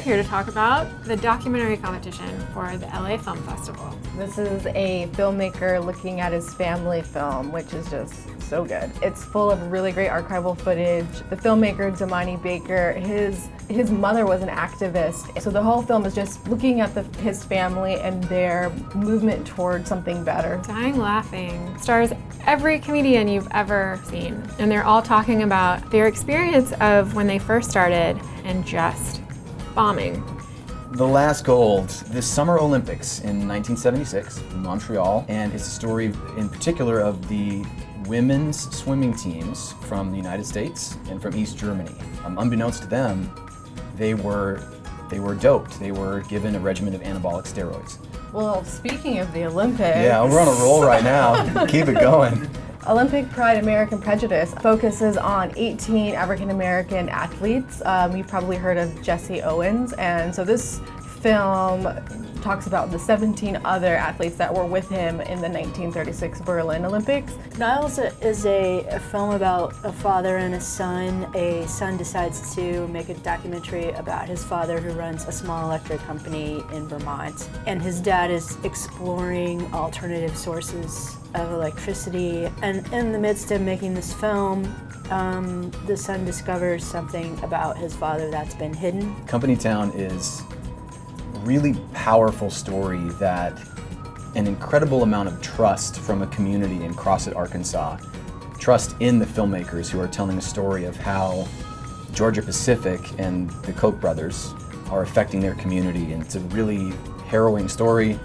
here to talk about the documentary competition for the LA Film Festival. This is a filmmaker looking at his family film, which is just so good. It's full of really great archival footage. The filmmaker, Damani Baker, his mother was an activist. So the whole film is just looking at his family and their movement towards something better. Dying Laughing stars every comedian you've ever seen. And they're all talking about their experience of when they first started and just bombing. The Last Gold, the Summer Olympics in 1976 in Montreal, and it's a story in particular of the women's swimming teams from the United States and from East Germany. Unbeknownst to them, they were doped. They were given a regimen of anabolic steroids. Well, speaking of the Olympics... Yeah, we're on a roll right now. Keep it going. Olympic Pride, American Prejudice focuses on 18 African-American athletes. You've probably heard of Jesse Owens, and so this film talks about the 17 other athletes that were with him in the 1936 Berlin Olympics. Niles is a film about a father and a son. A son decides to make a documentary about his father who runs a small electric company in Vermont. And his dad is exploring alternative sources of electricity. And in the midst of making this film, the son discovers something about his father that's been hidden. Company Town is really powerful story that an incredible amount of trust from a community in Crossett, Arkansas. Trust in the filmmakers who are telling a story of how Georgia Pacific and the Koch brothers are affecting their community. And it's a really harrowing story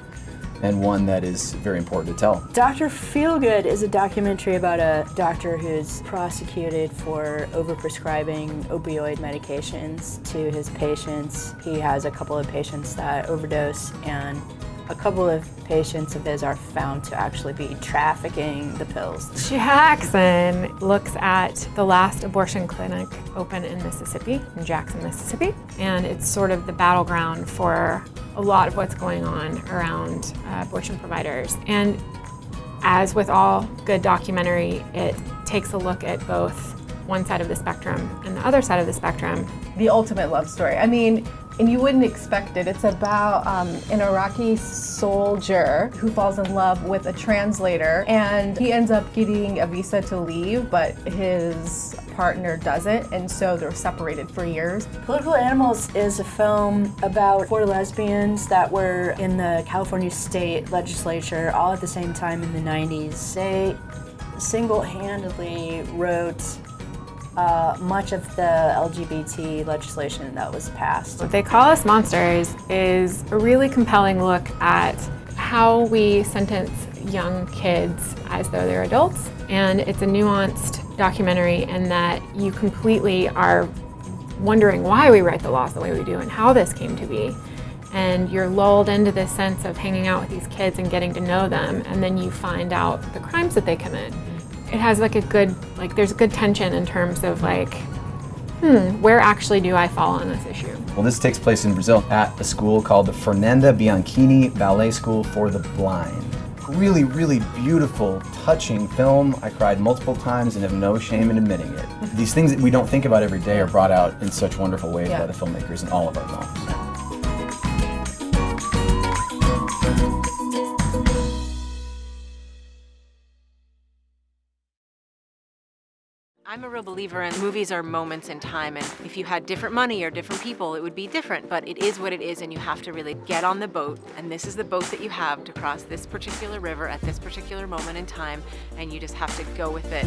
and one that is very important to tell. Dr. Feelgood is a documentary about a doctor who's prosecuted for overprescribing opioid medications to his patients. He has a couple of patients that overdose, and a couple of patients of his are found to actually be trafficking the pills. Jackson looks at the last abortion clinic open in Mississippi, in Jackson, Mississippi, and it's sort of the battleground for a lot of what's going on around abortion providers. And as with all good documentary, it takes a look at both one side of the spectrum and the other side of the spectrum. The ultimate love story. I mean, and you wouldn't expect it. It's about an Iraqi soldier who falls in love with a translator, and he ends up getting a visa to leave, but his partner doesn't, and so they're separated for years. Political Animals is a film about 4 lesbians that were in the California state legislature all at the same time in the 90s. They single-handedly wrote much of the LGBT legislation that was passed. What They Call Us Monsters is a really compelling look at how we sentence young kids as though they're adults. And it's a nuanced documentary in that you completely are wondering why we write the laws the way we do and how this came to be. And you're lulled into this sense of hanging out with these kids and getting to know them, and then you find out the crimes that they commit. It has like a good, there's good tension in terms of where actually do I fall on this issue? Well, this takes place in Brazil at a school called the Fernanda Bianchini Ballet School for the Blind. Really, really beautiful, touching film. I cried multiple times and have no shame in admitting it. These things that we don't think about every day are brought out in such wonderful ways by the filmmakers in all of our films. I'm a real believer in movies are moments in time, and if you had different money or different people, it would be different, but it is what it is, and you have to really get on the boat, and this is the boat that you have to cross this particular river at this particular moment in time, and you just have to go with it.